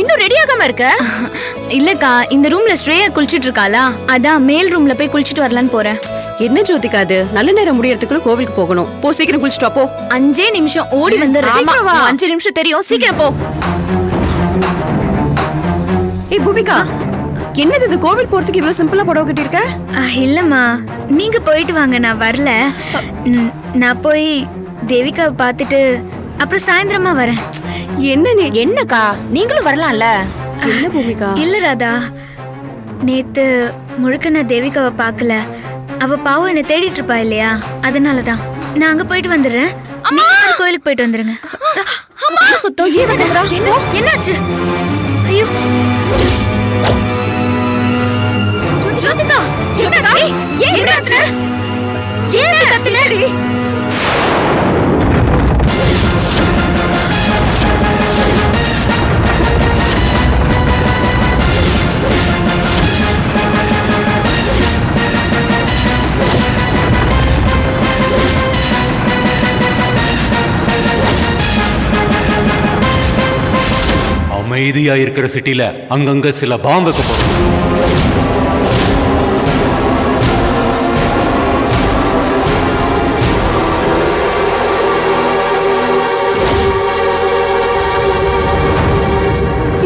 இன்னும் ரெடி ஆகாம இருக்க? இல்லக்கா, இந்த ரூம்ல ஸ்ரேயா குளிச்சிட்டு இருக்காளா, அதான் மேல் ரூம்ல போய் குளிச்சிட்டு வரலான்னு போறேன். என்ன ஜோதிகா அது? நல்ல நேரம் முடியறதுக்குள்ள கோவிலுக்கு போகணும். போ, சீக்கிரம் குளிச்சிட்டு வா போ. 5 நிமிஷம் ஓடி வந்துடுறேன். 5 நிமிஷம் தெரியும், சீக்கிரம் போ. ஏய் பூமிகா, என்னது இது? கோவில் போறதுக்கு இவ்வளவு சிம்பிளா புடவை கட்டியிருக்க? இல்லம்மா, நீங்க போயிட்டு வாங்க, நான் வரல. நான் போய் தேவிகாவை பார்த்துட்டு அப்புறம் சாயந்தரமா வரேன். என்னக்கா, நீங்களும் வரலாம்ல? என்ன பூமிகா? இல்ல ராதா, நேத்து முழுக்க நான் தேவிகாவை பார்க்கல. அவ பாவம் என்ன தேடிட்டு இருப்பா இல்லையா, அதனாலதான் நான் அங்க போயிட்டு வந்துடுறேன். கோயிலுக்கு போயிட்டு வந்துருங்க. என்னாச்சு? ஐயோ ஜோதிகா, என்னாச்சு? ஏன் கத்தினாடி? அமைதியா இருக்கிற சிட்டில அங்கங்க சில பாம்பு வைக்க போறோம்.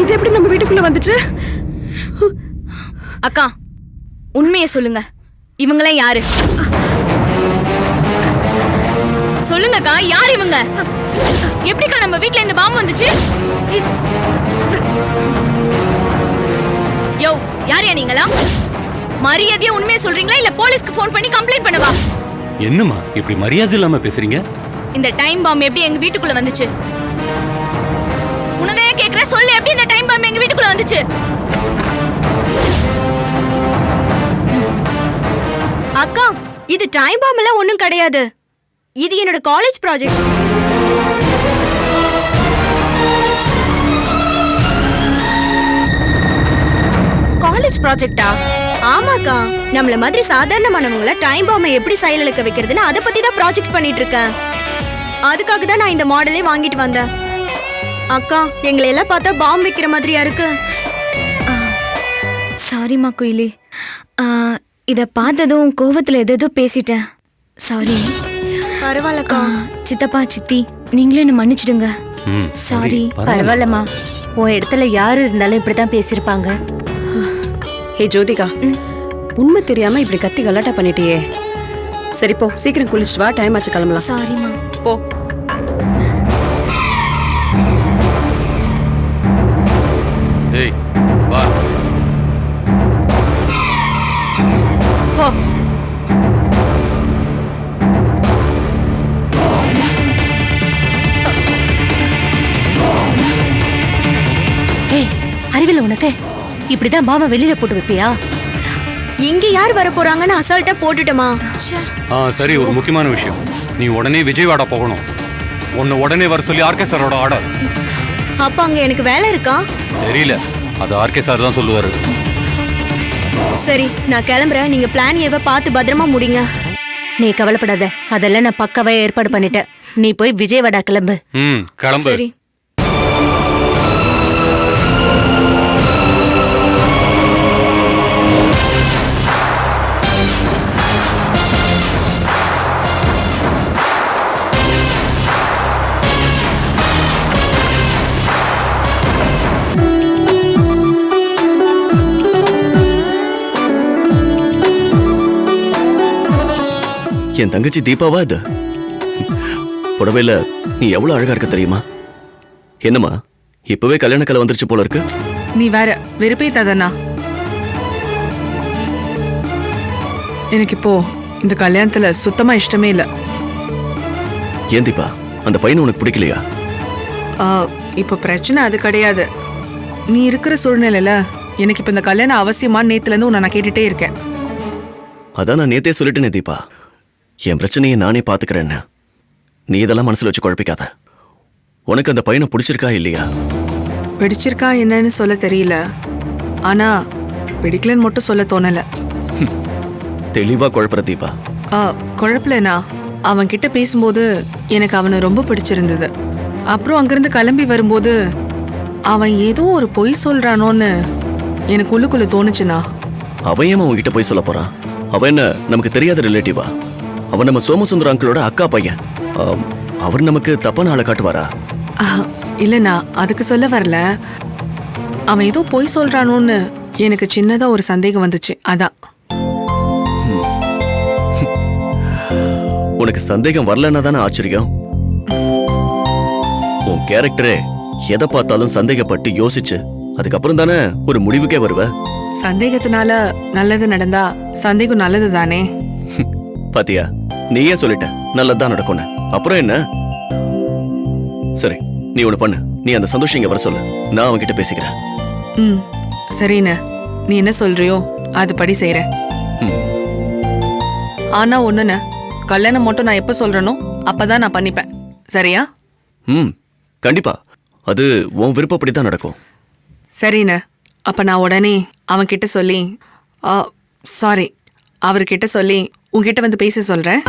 இது எப்படி நம்ம வீட்டுக்குள்ள வந்துச்சு? அக்கா, உண்மையை சொல்லுங்க, இவங்களாம் யாரு? சொல்லுங்கக்கா, யார் இவங்க? எப்படிக்கா நம்ம வீட்ல இந்த பாம்பு வந்துச்சு? யோ, யாரையா நீங்களா? மரியாதையா உண்மையை சொல்றீங்களா இல்ல போலீஸ்க்கு ஃபோன் பண்ணி கம்ப்ளைண்ட் பண்ணவா? என்னம்மா இப்படி மரியாதை இல்லாம பேசுறீங்க? இந்த டைம் பாம்பு எப்படி எங்க வீட்டுக்குள்ள வந்துச்சு? உனவே கேக்குற, சொல்லு, எப்படி இந்த டைம் பாம்பு எங்க வீட்டுக்குள்ள வந்துச்சு? அக்கா, இது டைம் பாம் எல்லாம் ஒண்ணும் கிடையாது. இது என்னோட காலேஜ் ப்ராஜெக்ட். காலேஜ் ப்ராஜெக்ட்டா? ஆமாக்கா, நம்மள மாதிரி சாதாரணமானவங்கள டைம் பாம்பை எப்படி செயலிழக்க வைக்கிறதுன்னு அதை பத்தி தான் ப்ராஜெக்ட் பண்ணிட்டு இருக்கேன். அதுக்காக தான் நான் இந்த மாடலே வாங்கிட்டு வந்தேன். அக்கா, எங்களை எல்லாம் பார்த்தா பாம்பு வைக்கிற மாதிரியா இருக்கு? சாரிம்மா குயிலி, இத பார்த்ததும் கோவத்துல ஏதோ பேசிட்டேன். சாரி. பரவாயில்லக்கா. சித்தப்பா சித்தி, நீங்களே என்ன மன்னிச்சிடுங்க. சாரி. பரவாயில்லம்மா, உன் இடத்துல யாரு இருந்தாலும் இப்படிதான் பேசிருப்பாங்க. ஹே ஜோதிகா, உண்மை தெரியாம இப்படி கத்தி கலாட்டா பண்ணிட்டியே. சரி போ, சீக்கிரம் குளிச்சுட்டு வா, டைம் ஆச்சு, கிளம்பலாம். சாரிம்மா. போ. ஏய் வா. போ. ஏய், அறிவில்லை உனக்கு? இப்படிதான் மாமா வெளியில போட்டு வைப்பியா? இங்க யார் வர போறாங்கன்னு அசால்ட்டா போட்டுட்டமா. சரி, ஒரு முக்கியமான விஷயம். நீ உடனே விஜயவாடா போகணும். உன்னை உடனே வர சொல்லி ஆர்கே சாரோட ஆர்டர். அப்ப அங்க எனக்கு வேலை இருக்கா? தெரியல, அது ஆர்கே சார் தான் சொல்லுவாரு. சரி, நான் கிளம்புறேன். நீங்க பிளான் ஏவ பார்த்து பத்திரமா முடிங்க. நீ கவலைப்படாத, அதெல்லாம் நான் பக்காவா ஏற்பாடு பண்ணிட்டேன். நீ போய் விஜயவாடா கிளம்பு. கிளம்பு. சரி. என் தங்கச்சி தீபாவா இது? புடவையில நீ எவ்வளவு அழகா இருக்க தெரியுமா? என்னம்மா, இப்பவே கல்யாண கலை வந்துருச்சு போல இருக்கு. நீ வேற வெறுப்பேத்தாதண்ணா. எனக்கு இப்போ இந்த கல்யாணத்துல சுத்தமா இஷ்டமே இல்ல. ஏன் தீபா, அந்த பையனை உனக்கு பிடிக்கலையா? இப்போ பிரச்சனை அது கிடையாது. நீ இருக்கிற சூழ்நிலையில எனக்கு இப்ப இந்த கல்யாணம் அவசியமா நேத்துல இருந்து உன்னை நான் கேட்டுட்டே இருக்கேன். அதான் நான் நேத்தே சொல்லிட்டேனே தீபா, என் பிரச்சனையை நானே பாத்துக்கிறேன்னு. நீ இதெல்லாம் மனசுல வச்சு குழப்பிக்காத. உனக்கு அந்த பையனை பிடிச்சிருக்கா இல்லையா? பிடிச்சிருக்கா என்னன்னு சொல்ல தெரியல, ஆனா பிடிக்கலன்னு மட்டும் சொல்ல தோணல. தெளிவா குழப்பற தீபா. குழப்பலனா, அவன் கிட்ட பேசும்போது எனக்கு அவனை ரொம்ப பிடிச்சிருந்தது. அப்புறம் அங்கிருந்து கிளம்பி வரும்போது அவன் ஏதோ ஒரு பொய் சொல்றானோன்னு எனக்கு உள்ளுக்குள்ள தோணுச்சுண்ணா. அவன் ஏன் உன்கிட்ட போய் சொல்ல போறான்? அவன் என்ன நமக்கு தெரியாத ரிலேட்டிவா? அவன் நம்ம சோமசுந்தர அங்கிளோட அக்கா பையன். அவர் நமக்கு தப்பான ஆளை காட்டுவாரா? இல்லைண்ணா, அதுக்கு சொல்ல வரல. அவன் ஏதோ பொய் சொல்றானோன்னு எனக்கு சின்னதா ஒரு சந்தேகம் வந்துச்சு, அதான். உனக்கு சந்தேகம் வரலன்னா தானே ஆச்சரியம். உன் கேரக்டரே எதை பார்த்தாலும் சந்தேகப்பட்டு யோசிச்சு அதுக்கப்புறம் தானே ஒரு முடிவுக்கே வருவ. சந்தேகத்தினால நல்லது நடந்தா சந்தேகம் நல்லது தானே. பாத்தியா, நீயே சொல்லிட்ட நல்லதுதான் நடக்கும்னு. அப்புறம் என்ன? சரி, நீ ஒண்ணு பண்ணு. நீ அந்த சந்தோஷம் இங்க வர சொல்லு, நான் அவன்கிட்ட பேசிக்கிறேன். ம், சரிண்ணே. நீ என்ன சொல்றியோ அதுபடி செய்றேன். ஆனா ஒண்ணுண்ணே, கல்யாணம் மட்டும் நான் எப்ப சொல்றேனோ அப்பதான் நான் பண்ணிப்பேன், சரியா? ம், கண்டிப்பா. அது உன் விருப்பப்படி தான் நடக்கும். சரிண்ணே, அப்ப நான் உடனே அவன்கிட்ட சொல்லி சாரி அவர்கிட்ட சொல்லி உன்கிட்ட வந்து பேச சொல்றேன்.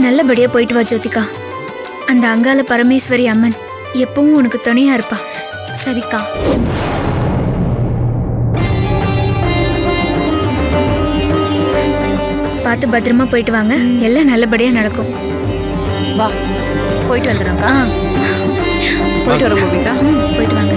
நல்லபடியா போயிட்டு வா ஜோதிகா. அந்த அங்காள பரமேஸ்வரி அம்மன் எப்பவும் உனக்கு துணையா இருப்பா. சரிக்கா. பார்த்து பத்திரமா போயிட்டு வாங்க. எல்லாம் நல்லபடியா நடக்கும். வா, போயிட்டு வந்துடுறோம்க்கா. போயிட்டு வரோம் கோபிகா. போயிட்டு வாங்க.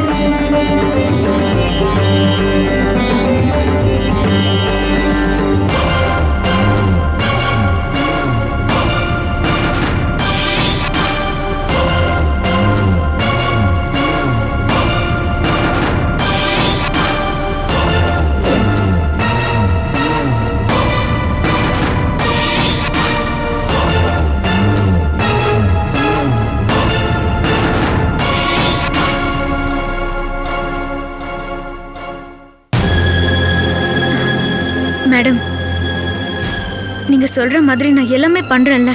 சொல்ற மாதிரி நான் எல்லாமே பண்றேன்ல.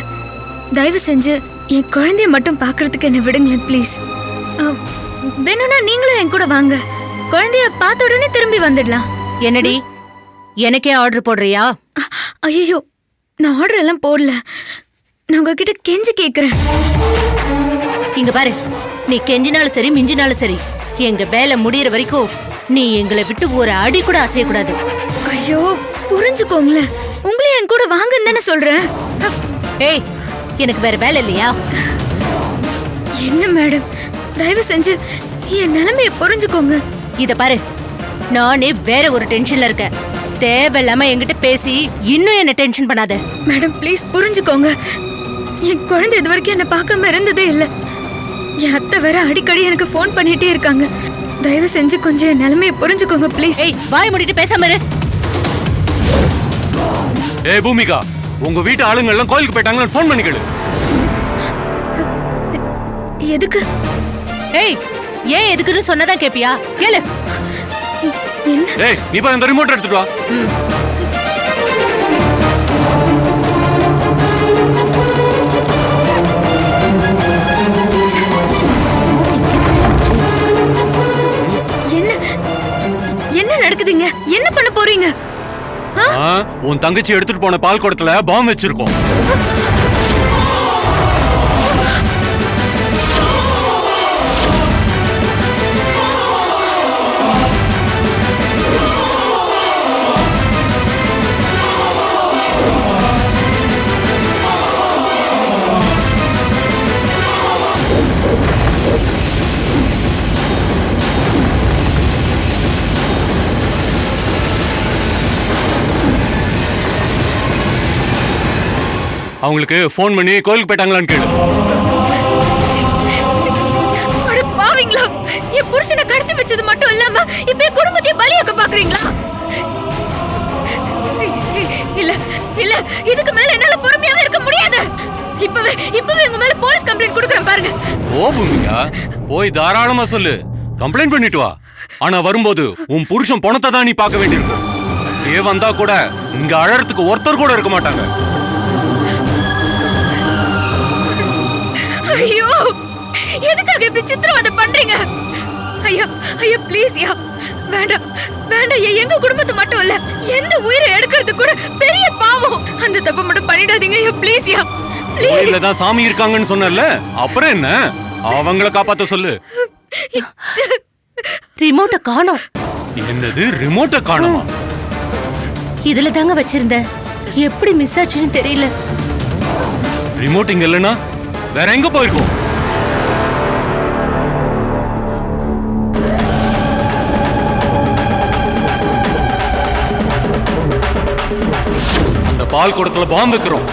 தயவு செஞ்சு என் குழந்தைய மட்டும் பார்க்கறதுக்கு என்ன விடுங்களேன் ப்ளீஸ். வேணும்னா நீங்களும் என் கூட வாங்க. குழந்தைய பார்த்த உடனே திரும்பி வந்துடலாம். என்னடி எனக்கே ஆர்டர் போடுறியா? ஐயோ, நான் ஆர்டர் எல்லாம் போடல. நான் உங்ககிட்ட கெஞ்சி கேக்குறேன். இங்க பாரு, நீ கெஞ்சினாலும் சரி மிஞ்சினாலும் சரி, எங்க வேலை முடியற வரைக்கும் நீ எங்களை விட்டு ஒரு அடி கூட அசையக்கூடாது. ஐயோ புரிஞ்சுக்கோங்களேன், உங்களையும் என் கூட வாங்கன்னு தானே சொல்றேன். ஏய், எனக்கு வேற வேலை இல்லையா? என்ன மேடம், தயவு செஞ்சு என் நிலைமைய புரிஞ்சுக்கோங்க. இத பாரு, நானே வேற ஒரு டென்ஷன்ல இருக்கேன். தேவையில்லாம என்கிட்ட பேசி இன்னும் என்ன டென்ஷன் பண்ணாத. மேடம் ப்ளீஸ் புரிஞ்சுக்கோங்க. என் குழந்தை இது வரைக்கும் என்ன பார்க்காம இருந்ததே இல்ல. என் அத்தை வேற அடிக்கடி எனக்கு ஃபோன் பண்ணிட்டே இருக்காங்க. தயவு செஞ்சு கொஞ்சம் என் நிலைமைய புரிஞ்சுக்கோங்க ப்ளீஸ். ஏய், வாய் மூடிட்டு பேசாம இரு. ஏய் பூமிகா, உங்க வீட்டு ஆளுங்க எல்லாம் கோயிலுக்கு போயிட்டாங்கன்னு ஃபோன் பண்ணிக்கடு. எதுக்கு? ஏய், ஏன் எதுக்குன்னு சொன்னதான் கேப்பியா? கேளு. என்ன? ஏய், நீ போய் அந்த ரிமோட் எடுத்துட்டு வா. என்ன என்ன நடக்குதுங்க? என்ன பண்ண போறீங்க? உன் தங்கச்சி எடுத்துட்டு போன பால் குடத்துல பாம் வச்சிருக்கோம். அவங்களுக்கு ஃபோன் பண்ணி கோயிலுக்கு போயிட்டாங்களான்னு கேளு. அட பாவிங்களா, என் புருஷனை கடத்தி வச்சது மட்டும் இல்லாம இப்ப என் குடும்பத்தையே பலியாக்க பாக்குறீங்களா? இல்ல இல்ல, இதுக்கு மேல என்னால பொறுமையாவே இருக்க முடியாது. இப்பவே உங்க மேல போலீஸ் கம்ப்ளைண்ட் கொடுக்கறேன் பாருங்க. ஓ பூமிகா, போய் தாராளமா சொல்லு, கம்ப்ளைண்ட் பண்ணிட்டு வா. ஆனா வரும்போது உன் புருஷன் பணத்தை தான் நீ பார்க்க வேண்டியிருக்கும். அப்படியே வந்தா கூட இங்க அழறதுக்கு ஒருத்தர் கூட இருக்க மாட்டாங்க. ஐயோ, எதுக்காக இப்படி சித்திரவதை பண்றீங்க? ஐயா ஐயா ப்ளீஸ் யா, வேண்டாம் வேண்டாம். எங்க குடும்பத்தை மட்டும் இல்ல, எந்த உயிரை எடுக்கிறது கூட பெரிய பாவம். அந்த தப்பை மட்டும் பண்ணிடாதீங்க ஐயா ப்ளீஸ் யா. கோயில்ல தான் சாமி இருக்காங்கன்னு சொன்னல, அப்புறம் என்ன? அவங்கள காப்பாத்த சொல்லு. ரிமோட்ட காணோம். என்னது ரிமோட்ட காணோமா? இதுல தாங்க வச்சிருந்தேன். எப்படி மிஸ் ஆச்சுன்னு தெரியல. ரிமோட் இங்க இல்லனா வேற எங்க போயிருக்கும்? அந்த பால் குடத்துல பாம்பு வைக்கிறோம்.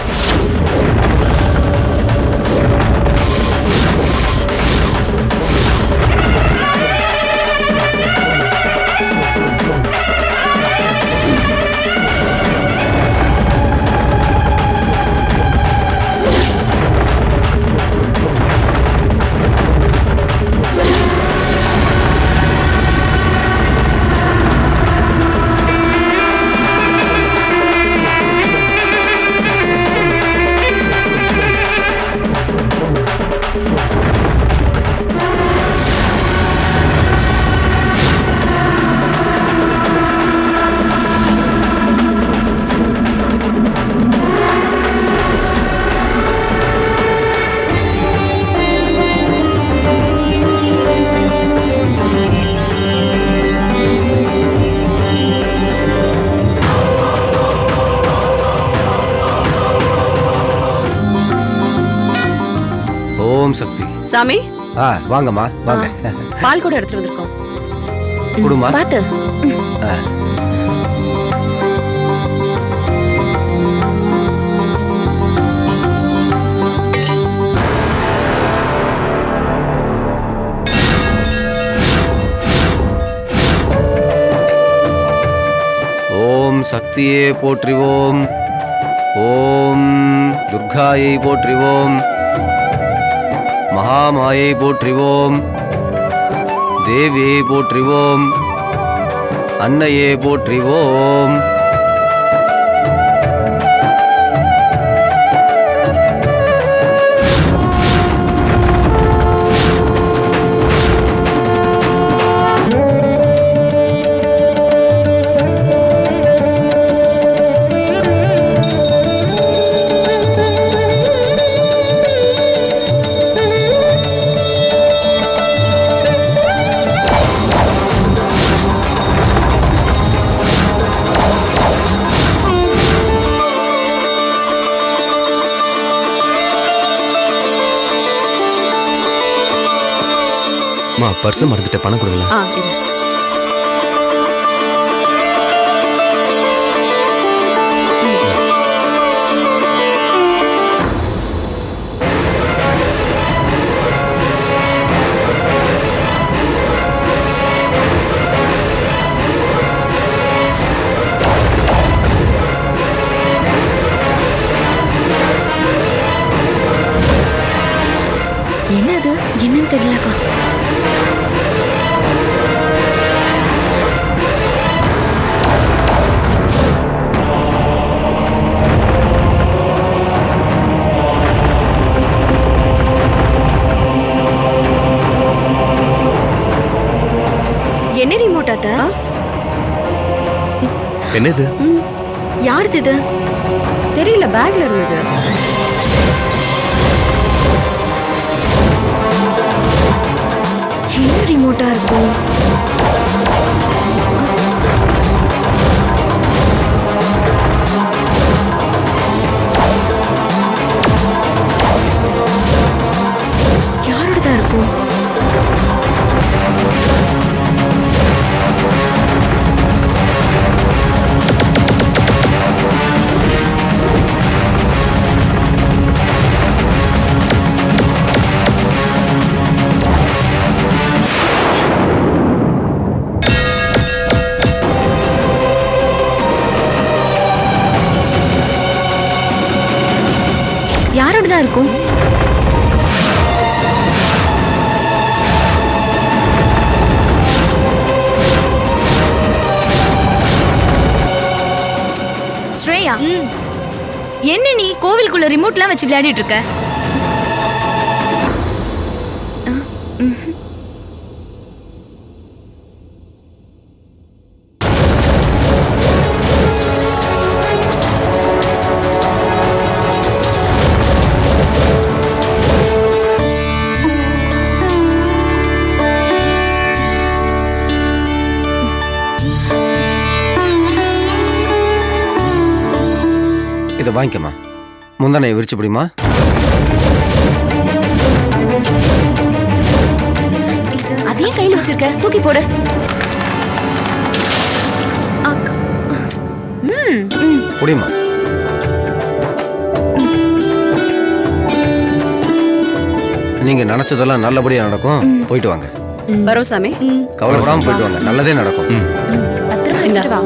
ஓம் சக்தி. சாமி, வாங்கம்மா வாங்க. பால் கூட எடுத்துட்டு வந்திருக்கோம். குடுமா பாத்து. ஓம் சக்தியே போற்றிவோம். ஓம் துர்காயை போற்றிவோம். மகாமாயை போற்றிவோம். தேவியை போற்றிவோம். அன்னையே போற்றிவோம். மா பர்ஸ் மறந்துட்டு பணம் கொடுங்களா? இது என்னது என்னன்னு தெரியலக்கா. என்ன ரிமோட் அத்த? என்னது? யாருது இது? தெரியல, பேக்ல இருந்தது. என்ன ரிமோட்டா இருக்கும்? யாரோடதா இருக்கும்? யாரோடதா இருக்கும்? ஸ்ரேயா, என்ன நீ கோவிலுக்குள்ள ரிமோட்லாம் வச்சு விளையாடிட்டு இருக்க? இதை வாங்கிக்கம்மா. முந்தானையை விரிச்சு பிடிமா. அதையும் கையில வச்சிருக்க, தூக்கி போடு. புடிமா. நீங்க நினைச்சதெல்லாம் நல்லபடியா நடக்கும். போயிட்டு வாங்க. வரோம் சாமி. கவலைப்படாம போயிட்டு வாங்க. நல்லதே நடக்கும். பத்திரமா எடுத்துட்டு வா.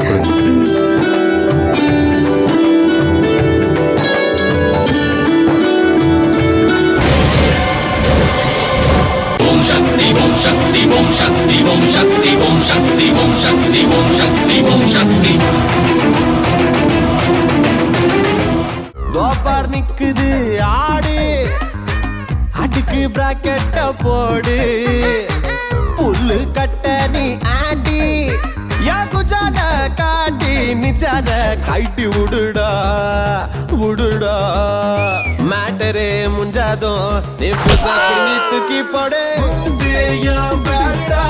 தோப்பார் நிக்குது ஆடு, அடிக்கு பிராக்கெட்ட போடு, புல்லு கட்ட நீ ஆடி, யா குஜான காட்டி நிஜான கைட்டி விடுடா விடுடா. மேட்டரே முஞ்சாதும் நீ புதுசா தூக்கி போடு. பேருடா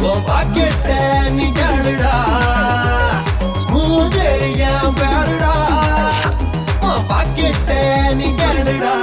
உன் பாக்கெட்ட நீ கேளுடா. ஸ்மூதே என் பேருடா உன் பாக்கெட்ட நீ கேளுடா.